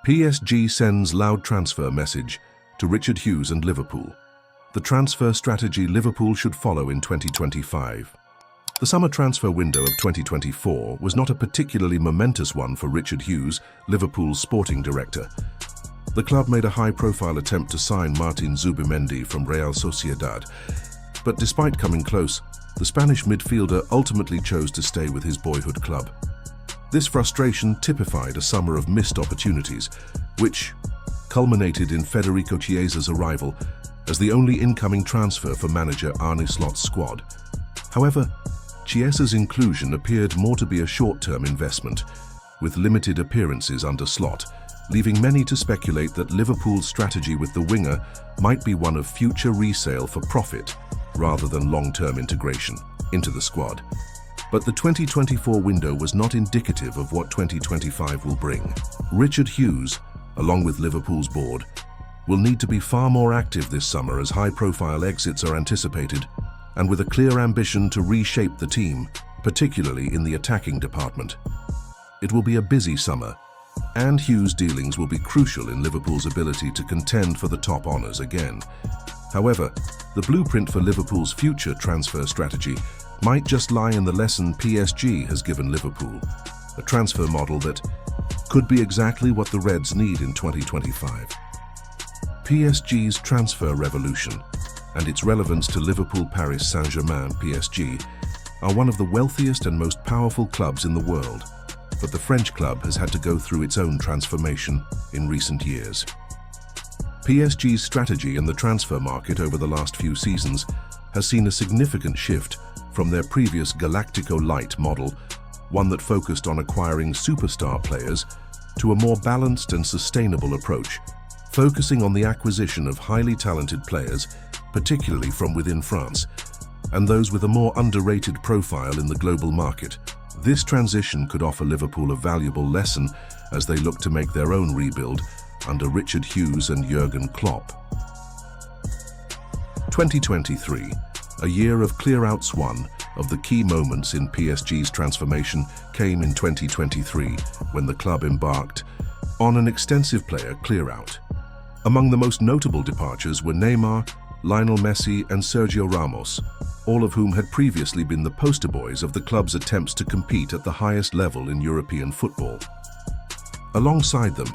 PSG sends loud transfer message to Richard Hughes and Liverpool. The transfer strategy Liverpool should follow in 2025. The summer transfer window of 2024 was not a particularly momentous one for Richard Hughes, Liverpool's sporting director. The club made a high-profile attempt to sign Martin Zubimendi from Real Sociedad, but despite coming close, the Spanish midfielder ultimately chose to stay with his boyhood club. This frustration typified a summer of missed opportunities, which culminated in Federico Chiesa's arrival as the only incoming transfer for manager Arne Slot's squad. However, Chiesa's inclusion appeared more to be a short-term investment, with limited appearances under Slot, leaving many to speculate that Liverpool's strategy with the winger might be one of future resale for profit rather than long-term integration into the squad. But the 2024 window was not indicative of what 2025 will bring. Richard Hughes, along with Liverpool's board, will need to be far more active this summer as high-profile exits are anticipated, and with a clear ambition to reshape the team, particularly in the attacking department. It will be a busy summer, and Hughes' dealings will be crucial in Liverpool's ability to contend for the top honours again. However, the blueprint for Liverpool's future transfer strategy might just lie in the lesson PSG has given Liverpool, a transfer model that could be exactly what the Reds need in 2025. PSG's transfer revolution and its relevance to Liverpool, Paris Saint-Germain (PSG) are one of the wealthiest and most powerful clubs in the world, but the French club has had to go through its own transformation in recent years. PSG's strategy in the transfer market over the last few seasons has seen a significant shift from their previous Galactico-light model, one that focused on acquiring superstar players, to a more balanced and sustainable approach, focusing on the acquisition of highly talented players, particularly from within France, and those with a more underrated profile in the global market. This transition could offer Liverpool a valuable lesson as they look to make their own rebuild under Richard Hughes and Jurgen Klopp. 2023, a year of clear-outs. One of the key moments in PSG's transformation came in 2023 when the club embarked on an extensive player clear-out. Among the most notable departures were Neymar, Lionel Messi and Sergio Ramos, all of whom had previously been the poster boys of the club's attempts to compete at the highest level in European football. Alongside them,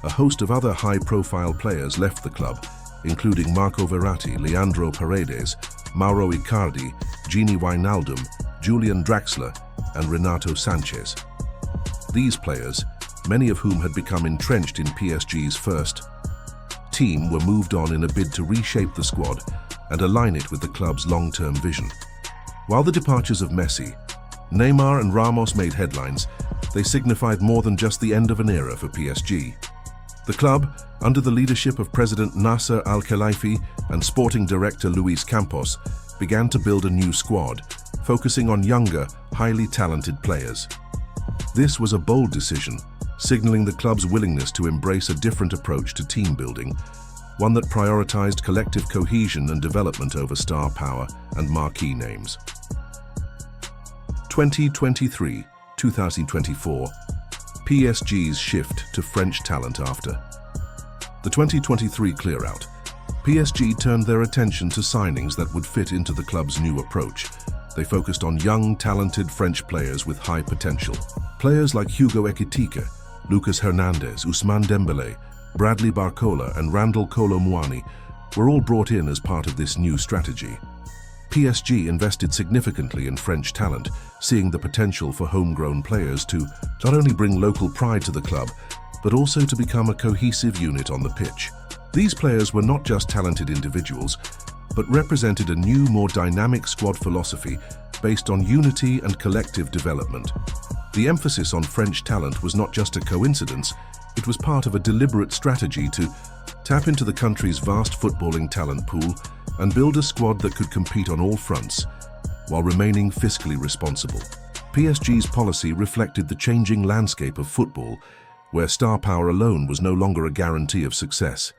a host of other high-profile players left the club, including Marco Verratti, Leandro Paredes, Mauro Icardi, Gini Wijnaldum, Julian Draxler, and Renato Sanchez. These players, many of whom had become entrenched in PSG's first team, were moved on in a bid to reshape the squad and align it with the club's long-term vision. While the departures of Messi, Neymar and Ramos made headlines, they signified more than just the end of an era for PSG. The club, under the leadership of President Nasser Al-Khelaifi and sporting director Luis Campos, began to build a new squad, focusing on younger, highly talented players. This was a bold decision, signaling the club's willingness to embrace a different approach to team building, one that prioritized collective cohesion and development over star power and marquee names. 2023-2024, PSG's shift to French talent. After the 2023 clear-out, PSG turned their attention to signings that would fit into the club's new approach. They focused on young, talented French players with high potential. Players like Hugo Ekitike, Lucas Hernandez, Ousmane Dembélé, Bradley Barcola and Randall Kolo Muani were all brought in as part of this new strategy. PSG invested significantly in French talent, seeing the potential for homegrown players to not only bring local pride to the club, but also to become a cohesive unit on the pitch. These players were not just talented individuals, but represented a new, more dynamic squad philosophy based on unity and collective development. The emphasis on French talent was not just a coincidence, it was part of a deliberate strategy to tap into the country's vast footballing talent pool and build a squad that could compete on all fronts, while remaining fiscally responsible. PSG's policy reflected the changing landscape of football, where star power alone was no longer a guarantee of success.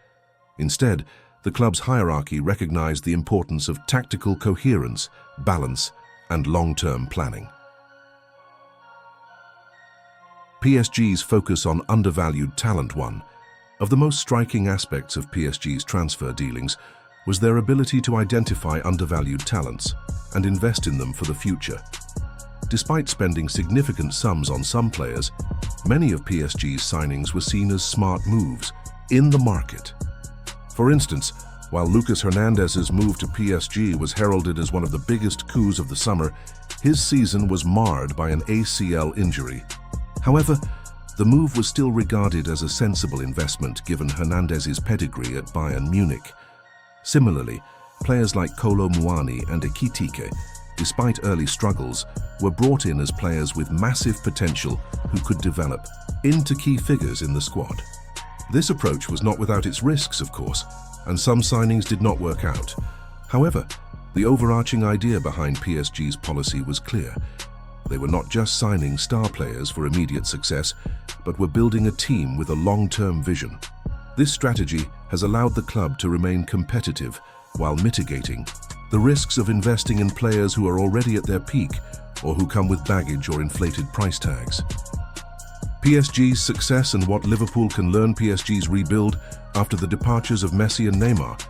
Instead, the club's hierarchy recognized the importance of tactical coherence, balance, and long-term planning. PSG's focus on undervalued talent. One of the most striking aspects of PSG's transfer dealings was their ability to identify undervalued talents and invest in them for the future. Despite spending significant sums on some players, many of PSG's signings were seen as smart moves in the market. For instance, while Lucas Hernandez's move to PSG was heralded as one of the biggest coups of the summer, his season was marred by an ACL injury. However, the move was still regarded as a sensible investment given Hernandez's pedigree at Bayern Munich. Similarly, players like Kolo Muani and Ekitike, despite early struggles, were brought in as players with massive potential who could develop into key figures in the squad. This approach was not without its risks, of course, and some signings did not work out. However, the overarching idea behind PSG's policy was clear. They were not just signing star players for immediate success, but were building a team with a long-term vision. This strategy has allowed the club to remain competitive while mitigating the risks of investing in players who are already at their peak or who come with baggage or inflated price tags. PSG's success and what Liverpool can learn. PSG's rebuild after the departures of Messi and Neymar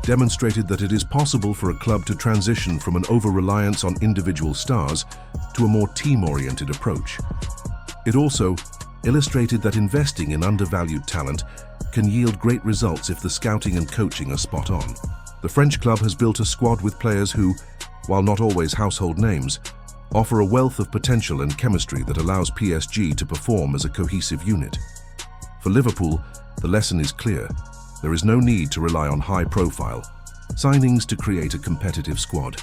demonstrated that it is possible for a club to transition from an over-reliance on individual stars to a more team-oriented approach. It also illustrated that investing in undervalued talent can yield great results if the scouting and coaching are spot on. The French club has built a squad with players who, while not always household names, offer a wealth of potential and chemistry that allows PSG to perform as a cohesive unit. For Liverpool, the lesson is clear. There is no need to rely on high-profile signings to create a competitive squad.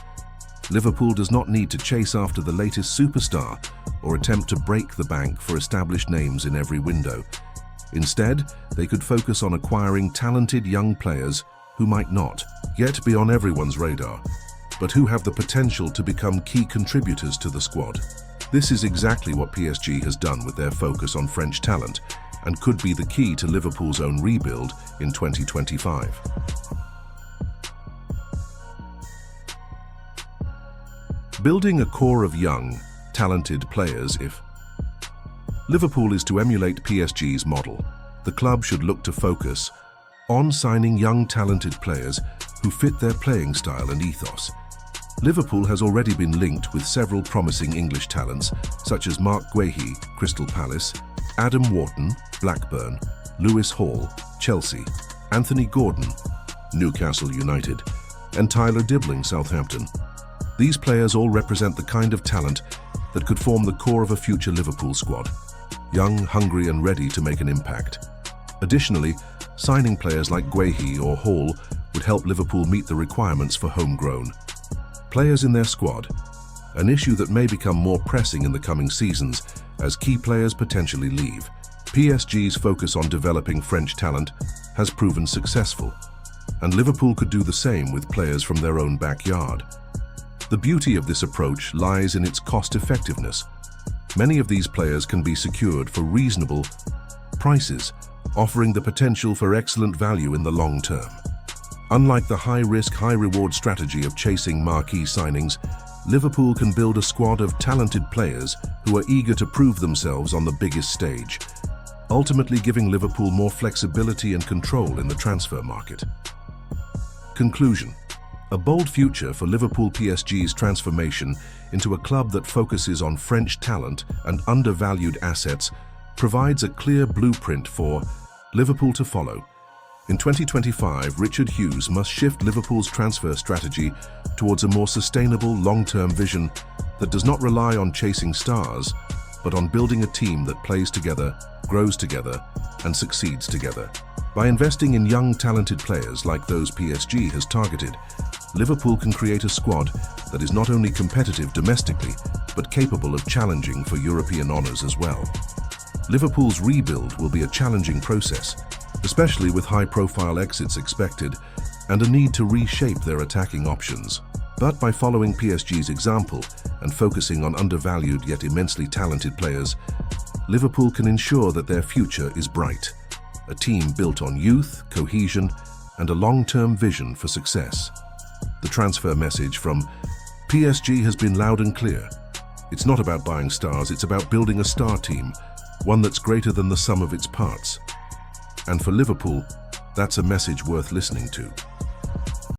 Liverpool does not need to chase after the latest superstar or attempt to break the bank for established names in every window. Instead, they could focus on acquiring talented young players who might not yet be on everyone's radar, but who have the potential to become key contributors to the squad. This is exactly what PSG has done with their focus on French talent and could be the key to Liverpool's own rebuild in 2025. Building a core of young, talented players. If Liverpool is to emulate PSG's model, the club should look to focus on signing young, talented players who fit their playing style and ethos. Liverpool has already been linked with several promising English talents, such as Mark Guehi, Crystal Palace, Adam Wharton, Blackburn, Lewis Hall, Chelsea, Anthony Gordon, Newcastle United, and Tyler Dibling, Southampton. These players all represent the kind of talent that could form the core of a future Liverpool squad, young, hungry, and ready to make an impact. Additionally, signing players like Guehi or Hall would help Liverpool meet the requirements for homegrown players in their squad, an issue that may become more pressing in the coming seasons as key players potentially leave. PSG's focus on developing French talent has proven successful, and Liverpool could do the same with players from their own backyard. The beauty of this approach lies in its cost-effectiveness. Many of these players can be secured for reasonable prices, offering the potential for excellent value in the long term. Unlike the high-risk, high-reward strategy of chasing marquee signings, Liverpool can build a squad of talented players who are eager to prove themselves on the biggest stage, ultimately giving Liverpool more flexibility and control in the transfer market. Conclusion: a bold future for Liverpool. PSG's transformation into a club that focuses on French talent and undervalued assets provides a clear blueprint for Liverpool to follow. In 2025, Richard Hughes must shift Liverpool's transfer strategy towards a more sustainable, long-term vision that does not rely on chasing stars, but on building a team that plays together, grows together, and succeeds together. By investing in young, talented players like those PSG has targeted, Liverpool can create a squad that is not only competitive domestically, but capable of challenging for European honours as well. Liverpool's rebuild will be a challenging process, especially with high-profile exits expected and a need to reshape their attacking options. But by following PSG's example and focusing on undervalued yet immensely talented players, Liverpool can ensure that their future is bright. A team built on youth, cohesion, and a long-term vision for success. The transfer message from PSG has been loud and clear. It's not about buying stars, it's about building a star team one that's greater than the sum of its parts. And for Liverpool, that's a message worth listening to.